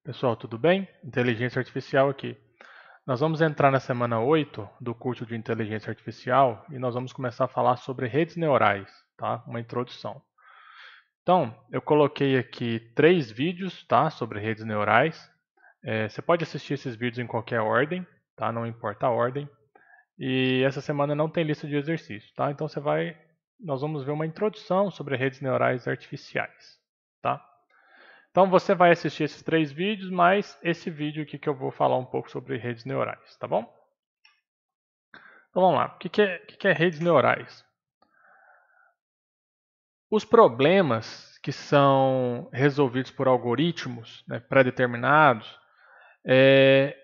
Pessoal, tudo bem? Inteligência Artificial aqui. Nós vamos entrar na semana 8 do curso de Inteligência Artificial e nós vamos começar a falar sobre redes neurais, tá? Uma introdução. Então, eu coloquei aqui 3 vídeos, tá? Sobre redes neurais. Você pode assistir esses vídeos em qualquer ordem, tá? Não importa a ordem. E essa semana não tem lista de exercícios, tá? Então nós vamos ver uma introdução sobre redes neurais artificiais, tá? Então você vai assistir esses 3 vídeos, mais esse vídeo aqui que eu vou falar um pouco sobre redes neurais, tá bom? Então vamos lá. O que é redes neurais? Os problemas que são resolvidos por algoritmos, né, pré-determinados, é,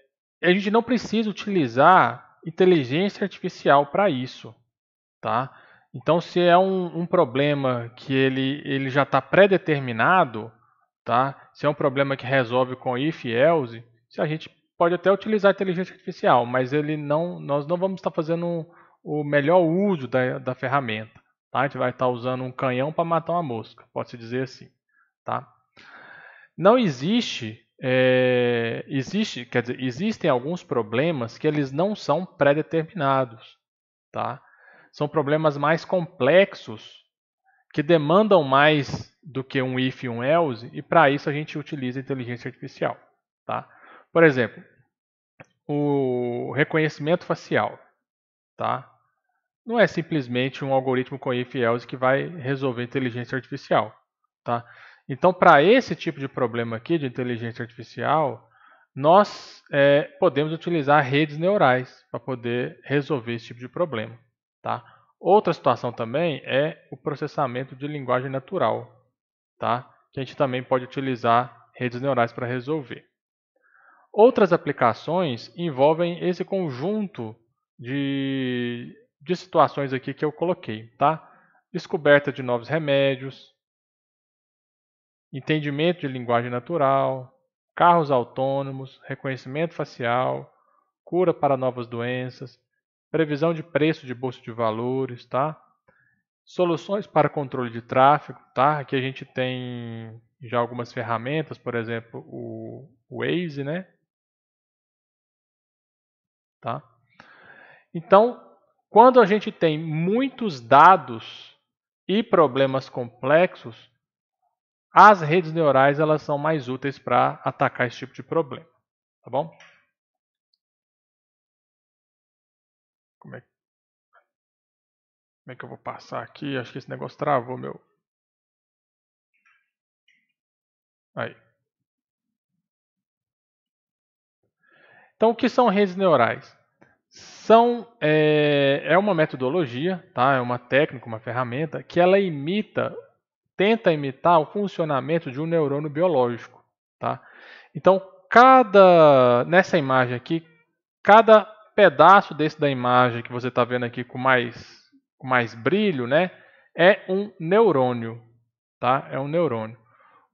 a gente não precisa utilizar inteligência artificial para isso, tá? Então, se é um problema que ele já está pré-determinado, tá? Se é um problema que resolve com if e else, se a gente pode até utilizar a inteligência artificial, mas nós não vamos estar fazendo o melhor uso da ferramenta, tá? A gente vai estar usando um canhão para matar uma mosca, pode-se dizer assim, tá? Não quer dizer, existem alguns problemas que eles não são pré-determinados, tá? São problemas mais complexos que demandam mais do que um if e um else, e para isso a gente utiliza a inteligência artificial, tá? Por exemplo, o reconhecimento facial, tá? Não é simplesmente um algoritmo com if e else que vai resolver a inteligência artificial, tá? Então, para esse tipo de problema aqui de inteligência artificial, nós podemos utilizar redes neurais para poder resolver esse tipo de problema, tá? Outra situação também é o processamento de linguagem natural, tá? Que a gente também pode utilizar redes neurais para resolver. Outras aplicações envolvem esse conjunto de situações aqui que eu coloquei, tá? Descoberta de novos remédios, entendimento de linguagem natural, carros autônomos, reconhecimento facial, cura para novas doenças, previsão de preço de bolsa de valores, tá? Soluções para controle de tráfego, tá? Aqui a gente tem já algumas ferramentas, por exemplo, o Waze, né? Tá? Então, quando a gente tem muitos dados e problemas complexos, as redes neurais elas são mais úteis para atacar esse tipo de problema, tá bom? Como é que eu vou passar aqui? Acho que esse negócio travou meu. Aí. Então, o que são redes neurais? É uma metodologia, tá? É uma técnica, uma ferramenta que ela tenta imitar o funcionamento de um neurônio biológico, tá? Então, nessa imagem aqui, cada pedaço desse da imagem que você está vendo aqui com mais brilho, né, é um neurônio, tá? É um neurônio.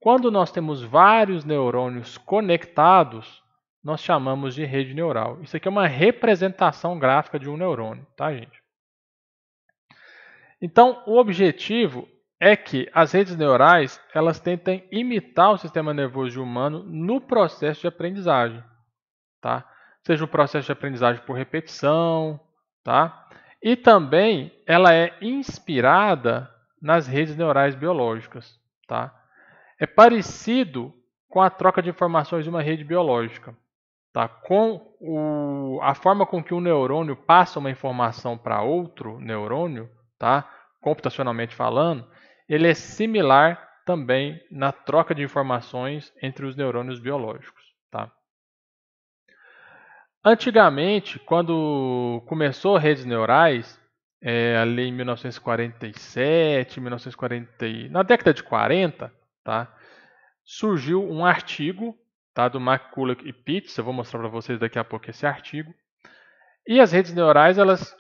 Quando nós temos vários neurônios conectados, nós chamamos de rede neural. Isso aqui é uma representação gráfica de um neurônio, tá, gente? Então, o objetivo é que as redes neurais elas tentem imitar o sistema nervoso humano no processo de aprendizagem, tá? Seja o processo de aprendizagem por repetição, tá? E também ela é inspirada nas redes neurais biológicas, tá? É parecido com a troca de informações de uma rede biológica, tá? A forma com que um neurônio passa uma informação para outro neurônio, tá? Computacionalmente falando, ele é similar também na troca de informações entre os neurônios biológicos, tá? Antigamente, quando começou redes neurais, ali em 1947, 1940, na década de 40, tá? Surgiu um artigo, tá? Do McCulloch e Pitts, eu vou mostrar para vocês daqui a pouco esse artigo. E as redes neurais elas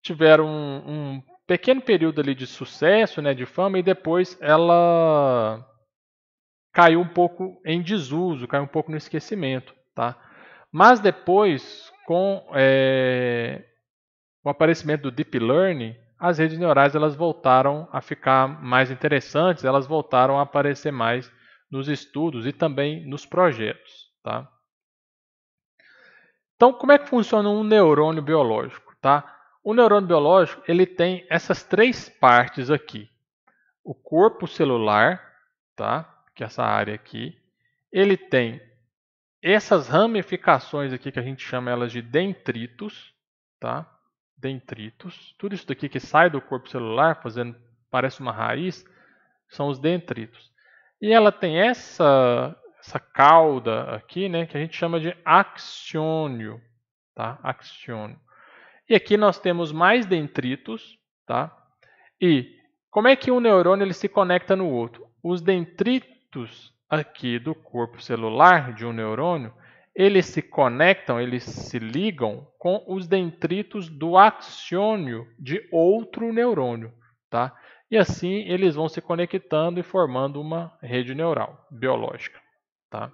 tiveram um pequeno período ali de sucesso, né, de fama, e depois ela caiu um pouco em desuso, caiu um pouco no esquecimento, tá? Mas depois, com o aparecimento do Deep Learning, as redes neurais elas voltaram a ficar mais interessantes, elas voltaram a aparecer mais nos estudos e também nos projetos, tá? Então, como é que funciona um neurônio biológico, tá? O neurônio biológico, ele tem essas três partes aqui. O corpo celular, tá? Que é essa área aqui. Ele tem essas ramificações aqui que a gente chama elas de dendritos, tá? Dendritos. Tudo isso daqui que sai do corpo celular, parece uma raiz, são os dendritos. E ela tem essa cauda aqui, né, que a gente chama de axiônio, tá? Axiônio. E aqui nós temos mais dendritos, tá? E como é que um neurônio ele se conecta no outro? Os dendritos aqui do corpo celular de um neurônio, eles se conectam, eles se ligam com os dendritos do axiônio de outro neurônio, tá? E assim eles vão se conectando e formando uma rede neural biológica, tá?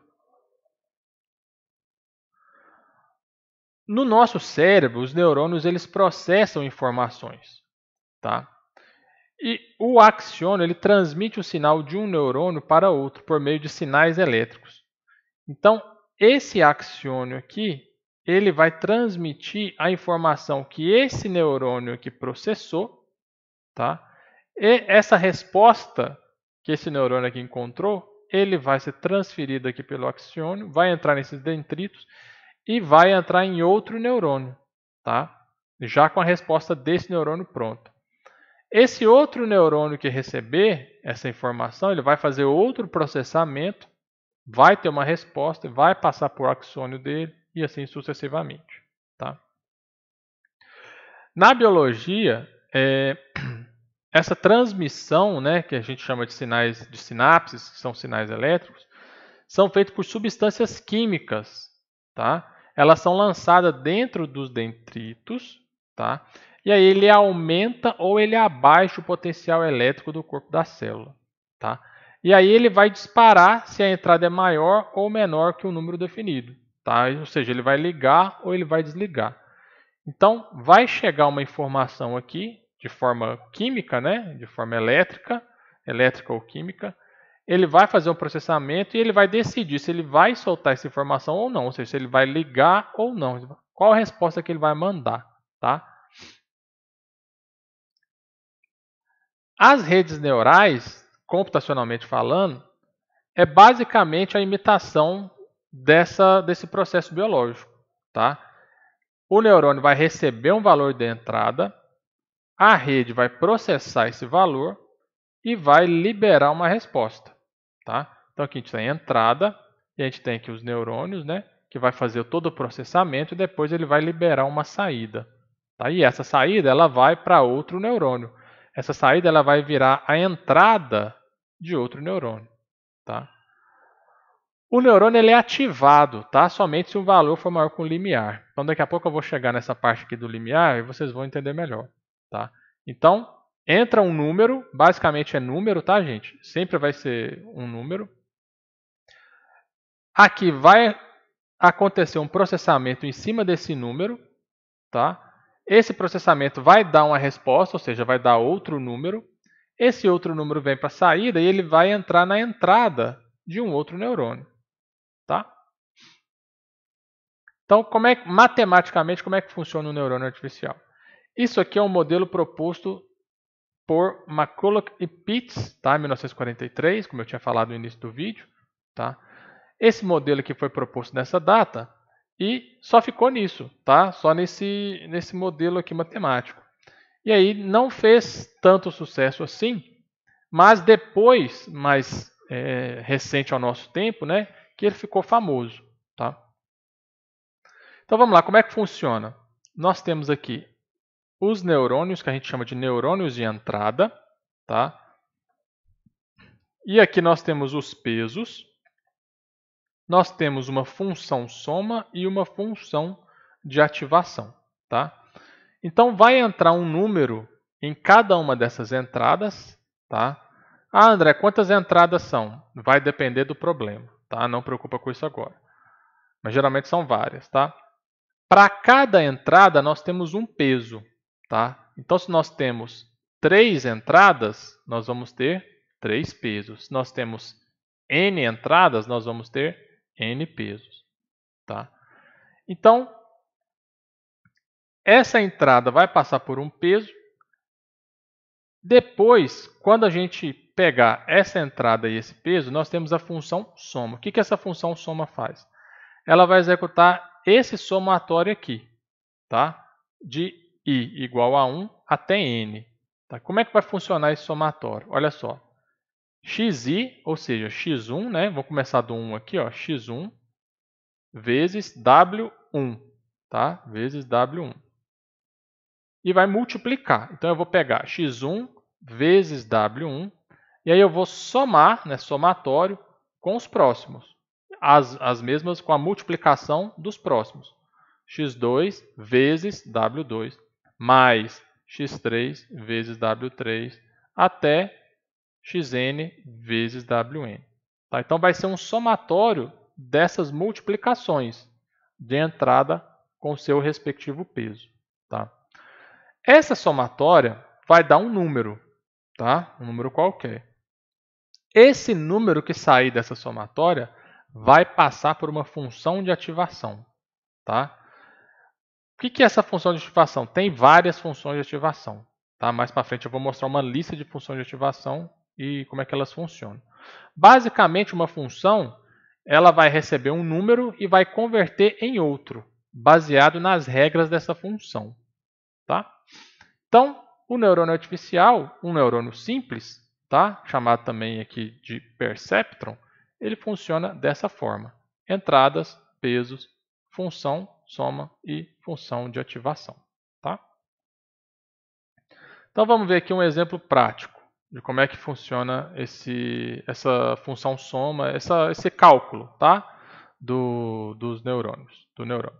No nosso cérebro, os neurônios eles processam informações, tá? E o axiônio ele transmite o sinal de um neurônio para outro por meio de sinais elétricos. Então, esse axiônio aqui, ele vai transmitir a informação que esse neurônio aqui processou, tá? E essa resposta que esse neurônio aqui encontrou, ele vai ser transferido aqui pelo axiônio, vai entrar nesses dendritos e vai entrar em outro neurônio, tá? Já com a resposta desse neurônio pronta. Esse outro neurônio que receber essa informação, ele vai fazer outro processamento, vai ter uma resposta, vai passar por axônio dele e assim sucessivamente, tá? Na biologia, essa transmissão, né, que a gente chama de sinais de sinapses, que são sinais elétricos, são feitos por substâncias químicas, tá? Elas são lançadas dentro dos dendritos, tá? E aí ele aumenta ou ele abaixa o potencial elétrico do corpo da célula, tá? E aí ele vai disparar se a entrada é maior ou menor que o número definido, tá? Ou seja, ele vai ligar ou ele vai desligar. Então, vai chegar uma informação aqui de forma química, né? De forma elétrica ou química. Ele vai fazer um processamento e ele vai decidir se ele vai soltar essa informação ou não, ou seja, se ele vai ligar ou não. Qual a resposta que ele vai mandar, tá? As redes neurais, computacionalmente falando, é basicamente a imitação desse processo biológico, tá? O neurônio vai receber um valor de entrada, a rede vai processar esse valor e vai liberar uma resposta, tá? Então aqui a gente tem a entrada e a gente tem aqui os neurônios, né, que vai fazer todo o processamento e depois ele vai liberar uma saída, tá? E essa saída ela vai para outro neurônio. Essa saída ela vai virar a entrada de outro neurônio, tá? O neurônio ele é ativado, tá? Somente se o valor for maior que o limiar. Então daqui a pouco eu vou chegar nessa parte aqui do limiar e vocês vão entender melhor, tá? Então, entra um número, basicamente é número, tá, gente? Sempre vai ser um número. Aqui vai acontecer um processamento em cima desse número, tá? Esse processamento vai dar uma resposta, ou seja, vai dar outro número. Esse outro número vem para a saída e ele vai entrar na entrada de um outro neurônio, tá? Então, matematicamente, como é que funciona o neurônio artificial? Isso aqui é um modelo proposto por McCulloch e Pitts, tá? Em 1943, como eu tinha falado no início do vídeo, tá? Esse modelo aqui foi proposto nessa data e só ficou nisso, tá? Só nesse modelo aqui matemático. E aí não fez tanto sucesso assim, mas depois, mais recente ao nosso tempo, né, que ele ficou famoso, tá? Então vamos lá, como é que funciona? Nós temos aqui os neurônios, que a gente chama de neurônios de entrada, tá? E aqui nós temos os pesos. Nós temos uma função soma e uma função de ativação, tá? Então vai entrar um número em cada uma dessas entradas, tá? Ah, André, quantas entradas são? Vai depender do problema, tá? Não preocupa com isso agora. Mas geralmente são várias, tá? Para cada entrada nós temos um peso, tá? Então se nós temos 3 entradas, nós vamos ter 3 pesos. Se nós temos n entradas, nós vamos ter n pesos. Tá? Então, essa entrada vai passar por um peso. Depois, quando a gente pegar essa entrada e esse peso, nós temos a função soma. O que essa função soma faz? Ela vai executar esse somatório aqui, tá? De i igual a 1 até n. Tá? Como é que vai funcionar esse somatório? Olha só. xi, ou seja, x1, né? Vou começar do 1 aqui, ó, x1 vezes w1, tá? Vezes w1. E vai multiplicar. Então, eu vou pegar x1 vezes w1, e aí eu vou somar, né, somatório, com os próximos. As mesmas com a multiplicação dos próximos. x2 vezes w2, mais x3 vezes w3, até xn vezes wn. Tá? Então, vai ser um somatório dessas multiplicações de entrada com o seu respectivo peso. Tá? Essa somatória vai dar um número, tá? Um número qualquer. Esse número que sair dessa somatória vai passar por uma função de ativação. Tá? O que é essa função de ativação? Tem várias funções de ativação. Tá? Mais para frente eu vou mostrar uma lista de funções de ativação e como é que elas funcionam. Basicamente, uma função ela vai receber um número e vai converter em outro, baseado nas regras dessa função. Tá? Então, o neurônio artificial, um neurônio simples, tá? Chamado também aqui de perceptron, ele funciona dessa forma. Entradas, pesos, função, soma e função de ativação. Tá? Então, vamos ver aqui um exemplo prático de como é que funciona essa função soma, esse cálculo, tá? Dos neurônios, do neurônio.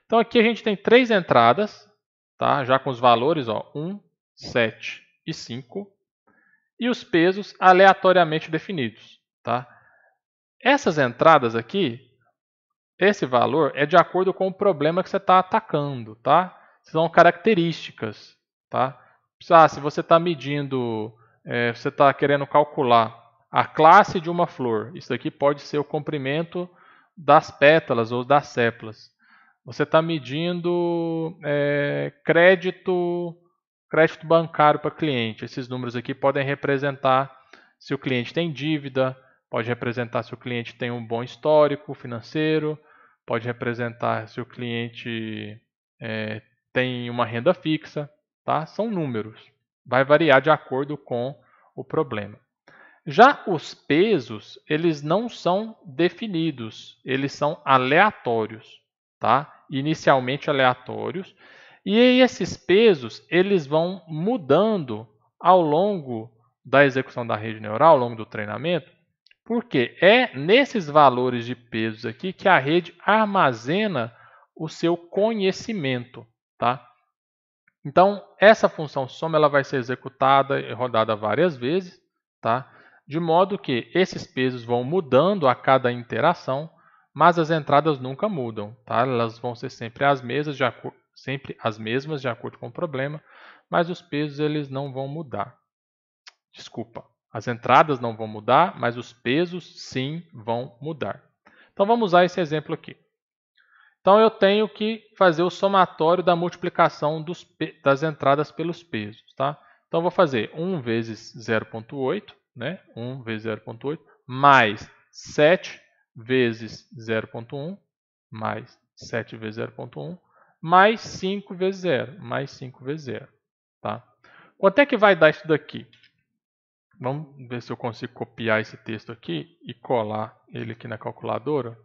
Então, aqui a gente tem 3 entradas, tá? Já com os valores, ó, 1, 7 e 5, e os pesos aleatoriamente definidos. Tá? Essas entradas aqui, esse valor é de acordo com o problema que você está atacando. Tá? São características. Tá? Se você está medindo, você está querendo calcular a classe de uma flor, isso aqui pode ser o comprimento das pétalas ou das sépalas. Você está medindo crédito bancário para cliente. Esses números aqui podem representar se o cliente tem dívida, pode representar se o cliente tem um bom histórico financeiro, pode representar se o cliente tem uma renda fixa. Tá? São números. Vai variar de acordo com o problema. Já os pesos, eles não são definidos, eles são aleatórios. Tá? Inicialmente aleatórios. E esses pesos eles vão mudando ao longo da execução da rede neural, ao longo do treinamento, porque é nesses valores de pesos aqui que a rede armazena o seu conhecimento. Tá? Então, essa função soma ela vai ser executada e rodada várias vezes, tá? De modo que esses pesos vão mudando a cada interação, mas as entradas nunca mudam. Tá? Elas vão ser sempre as mesmas de acordo com o problema, mas os pesos eles não vão mudar. Desculpa, as entradas não vão mudar, mas os pesos sim vão mudar. Então vamos usar esse exemplo aqui. Então eu tenho que fazer o somatório da multiplicação das entradas pelos pesos. Tá? Então eu vou fazer 1 vezes 0,8, né? 1 vezes 0,8, mais 7 vezes 0,1, mais 7 vezes 0,1, mais 5 vezes 0, mais 5 vezes 0. Tá? Quanto é que vai dar isso daqui? Vamos ver se eu consigo copiar esse texto aqui e colar ele aqui na calculadora.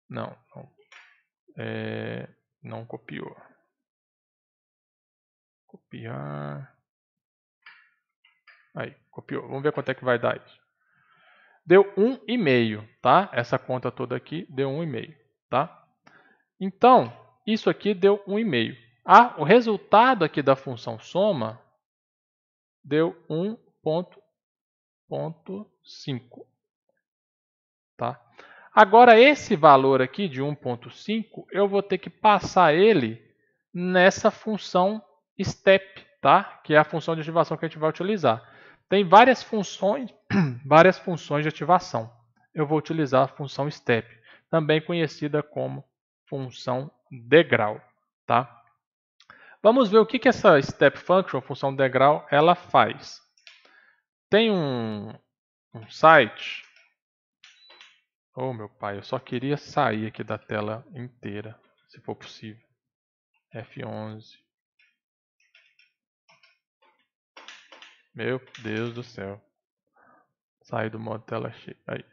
Não, não copiou. Copiar. Aí, copiou. Vamos ver quanto é que vai dar isso. Deu 1,5, tá? Essa conta toda aqui deu 1,5, tá? Então, isso aqui deu 1,5. O resultado aqui da função soma deu 1,5. Tá? Agora, esse valor aqui de 1,5, eu vou ter que passar ele nessa função step, tá? Que é a função de ativação que a gente vai utilizar. Tem várias funções, várias funções de ativação. Eu vou utilizar a função step, também conhecida como função degrau, tá? Vamos ver o que essa step function, função degrau, ela faz. Tem um site. Oh, meu pai, eu só queria sair aqui da tela inteira, se for possível. F11. Meu Deus do céu. Sair do modo tela cheia. Aí.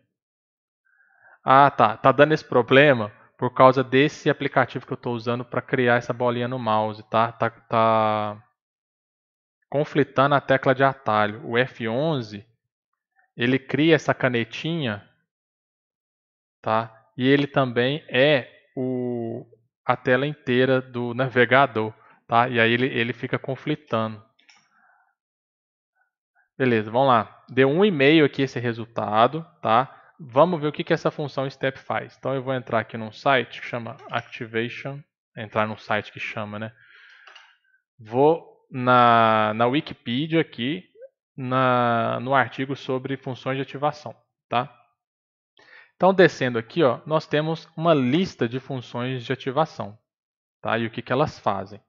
Ah, tá. Tá dando esse problema por causa desse aplicativo que eu estou usando para criar essa bolinha no mouse, tá? Tá conflitando a tecla de atalho. O F11, ele cria essa canetinha, tá? E ele também é a tela inteira do navegador, tá? E aí ele fica conflitando. Beleza, vamos lá. Deu 1,5 aqui esse resultado, tá? Vamos ver o que essa função step faz. Então eu vou entrar aqui num site que chama Activation. Entrar num site que chama, né? Vou na Wikipedia aqui, no artigo sobre funções de ativação, tá? Então descendo aqui, ó, nós temos uma lista de funções de ativação, tá? E o que elas fazem.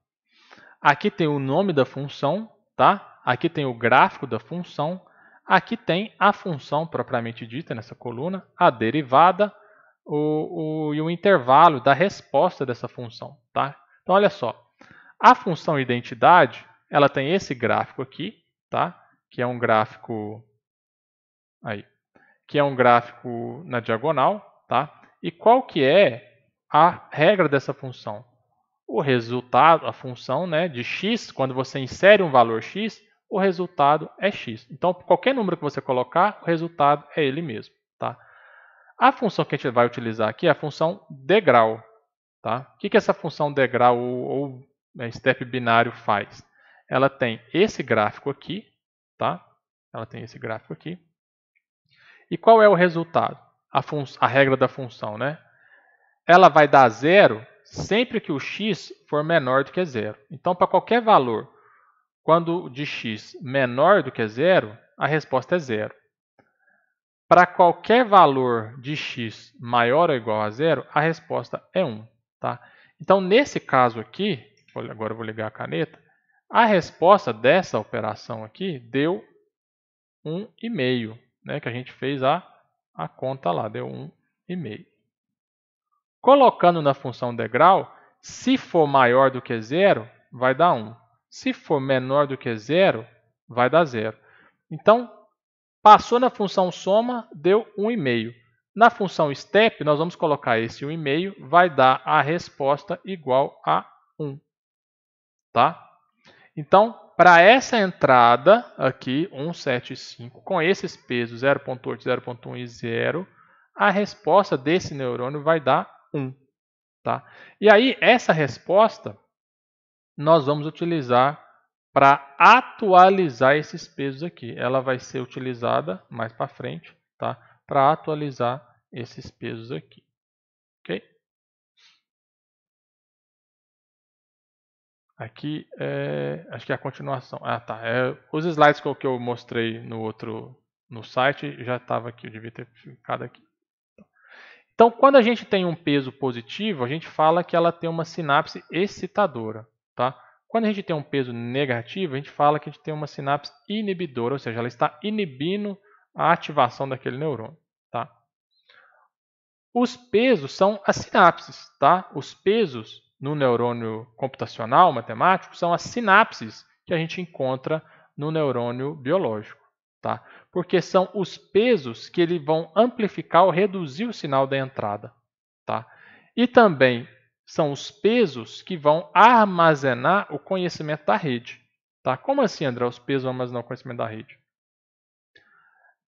Aqui tem o nome da função, tá? Aqui tem o gráfico da função. Aqui tem a função propriamente dita nessa coluna, a derivada e o intervalo da resposta dessa função, tá? Então, olha só. A função identidade, ela tem esse gráfico aqui, tá? Que é um gráfico aí, que é um gráfico na diagonal, tá? E qual que é a regra dessa função? O resultado, a função, né, de x, quando você insere um valor x, o resultado é x. Então, qualquer número que você colocar, o resultado é ele mesmo. Tá? A função que a gente vai utilizar aqui é a função degrau. Tá? O que essa função degrau ou step binário faz? Ela tem esse gráfico aqui. Tá? Ela tem esse gráfico aqui. E qual é o resultado? A regra da função, né? Ela vai dar zero sempre que o x for menor do que zero. Então, para qualquer valor, quando de x menor do que zero, a resposta é zero. Para qualquer valor de x maior ou igual a zero, a resposta é 1. Tá? Então, nesse caso aqui, agora eu vou ligar a caneta, a resposta dessa operação aqui deu 1,5, né, que a gente fez a conta lá, deu 1,5. Colocando na função degrau, se for maior do que zero, vai dar 1. Se for menor do que zero, vai dar 0. Então, passou na função soma, deu 1,5. Na função step, nós vamos colocar esse 1,5, vai dar a resposta igual a 1. Tá? Então, para essa entrada aqui, 175, com esses pesos 0,8, 0,1 e 0, a resposta desse neurônio vai dar 1. Tá? E aí, essa resposta nós vamos utilizar para atualizar esses pesos aqui. Ela vai ser utilizada mais para frente, tá? Para atualizar esses pesos aqui. Ok? Aqui, acho que é a continuação. Ah, tá. Os slides que eu mostrei no site já estava aqui. Eu devia ter ficado aqui. Então, quando a gente tem um peso positivo, a gente fala que ela tem uma sinapse excitadora. Tá? Quando a gente tem um peso negativo, a gente fala que a gente tem uma sinapse inibidora, ou seja, ela está inibindo a ativação daquele neurônio. Tá? Os pesos são as sinapses. Tá? Os pesos no neurônio computacional, matemático, são as sinapses que a gente encontra no neurônio biológico. Tá? Porque são os pesos que eles vão amplificar ou reduzir o sinal da entrada. Tá? E também são os pesos que vão armazenar o conhecimento da rede. Tá? Como assim, André, os pesos vão armazenar o conhecimento da rede?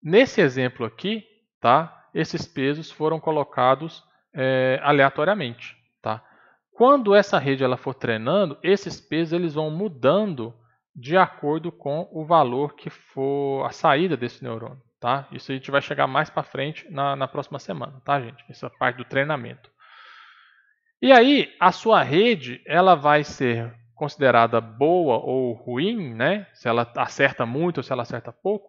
Nesse exemplo aqui, tá? Esses pesos foram colocados aleatoriamente. Tá? Quando essa rede ela for treinando, esses pesos eles vão mudando de acordo com o valor que for a saída desse neurônio. Tá? Isso a gente vai chegar mais para frente na próxima semana, tá, gente? Essa parte do treinamento. E aí, a sua rede ela vai ser considerada boa ou ruim, né? Se ela acerta muito ou se ela acerta pouco,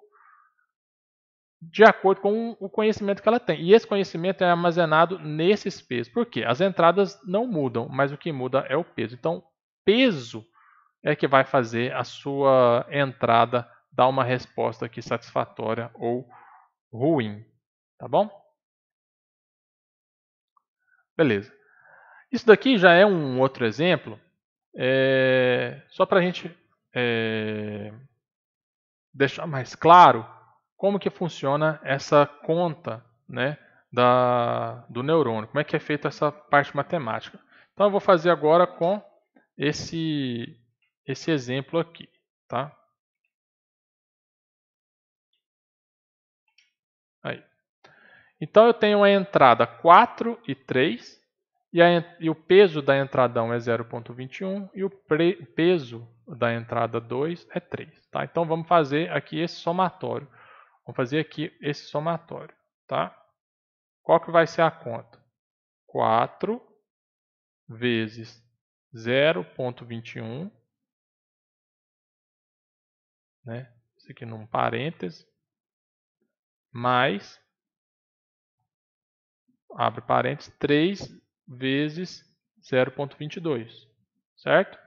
de acordo com o conhecimento que ela tem. E esse conhecimento é armazenado nesses pesos. Por quê? As entradas não mudam, mas o que muda é o peso. Então, peso é que vai fazer a sua entrada dar uma resposta aqui satisfatória ou ruim. Tá bom? Beleza. Isso daqui já é um outro exemplo, só para a gente deixar mais claro como que funciona essa conta, né, do neurônio, como é que é feita essa parte matemática. Então eu vou fazer agora com esse exemplo aqui, tá? Aí. Então eu tenho a entrada 4 e 3, e o peso da entrada 1 é 0,21 e o peso da entrada 2 é 3. Tá? Então vamos fazer aqui esse somatório. Vamos fazer aqui esse somatório. Tá? Qual que vai ser a conta? 4 vezes 0,21, né? Isso aqui num parêntese, mais, abre parênteses, 3 vezes 0,22, certo?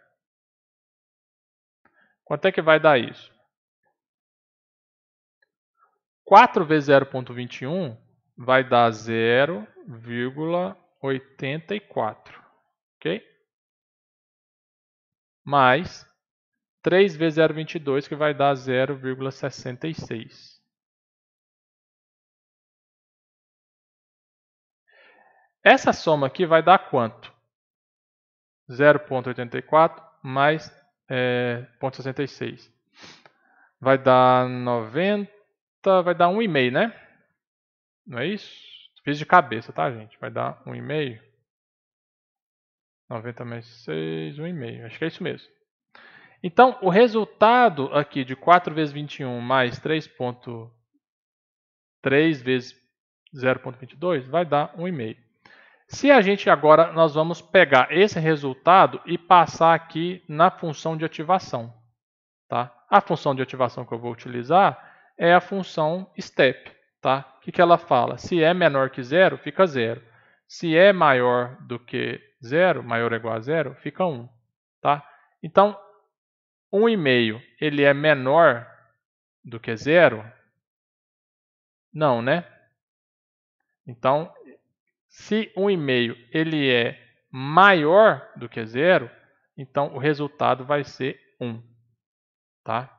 Quanto é que vai dar isso? 4 vezes 0,21 vai dar 0,84, ok? Mais 3 vezes 0,22 que vai dar 0,66. Essa soma aqui vai dar quanto? 0,84 mais 0,66. Vai dar 90, vai dar 1,5, né? Não é isso? Fiz de cabeça, tá, gente? Vai dar 1,5. 90 mais 6, 1,5. Acho que é isso mesmo. Então, o resultado aqui de 4 vezes 21 mais 3 vezes 0,22 vai dar 1,5. Se a gente agora, nós vamos pegar esse resultado e passar aqui na função de ativação. Tá? A função de ativação que eu vou utilizar é a função step. Tá? O que ela fala? Se é menor que 0, fica 0. Se é maior do que 0, maior ou igual a 0, fica 1. Tá? Então, 1,5 ele é menor do que 0? Não, né? Então, se 1,5 ele é maior do que 0, então o resultado vai ser 1. Tá?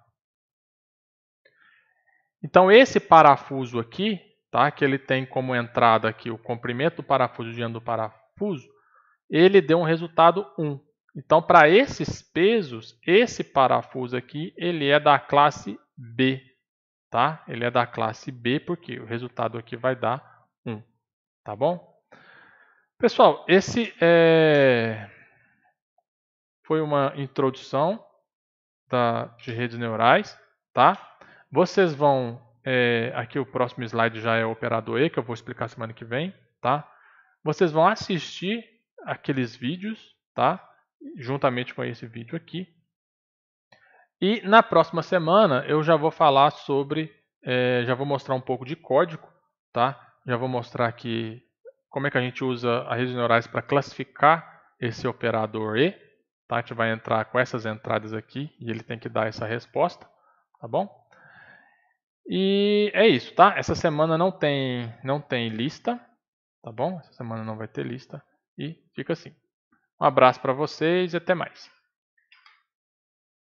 Então, esse parafuso aqui, tá, que ele tem como entrada aqui o comprimento do parafuso diante do parafuso, ele deu um resultado 1. Então, para esses pesos, esse parafuso aqui, ele é da classe B. Tá? Ele é da classe B porque o resultado aqui vai dar 1. Tá bom? Pessoal, esse foi uma introdução de redes neurais. Tá? Vocês vão... aqui o próximo slide já é o operador E, que eu vou explicar semana que vem. Tá? Vocês vão assistir aqueles vídeos, tá? Juntamente com esse vídeo aqui. E na próxima semana eu já vou falar sobre, já vou mostrar um pouco de código, tá? Já vou mostrar aqui como é que a gente usa as redes neurais para classificar esse operador E. Tá? A gente vai entrar com essas entradas aqui e ele tem que dar essa resposta, tá bom? E é isso, tá? Essa semana não tem lista, tá bom? Essa semana não vai ter lista e fica assim. Um abraço para vocês e até mais.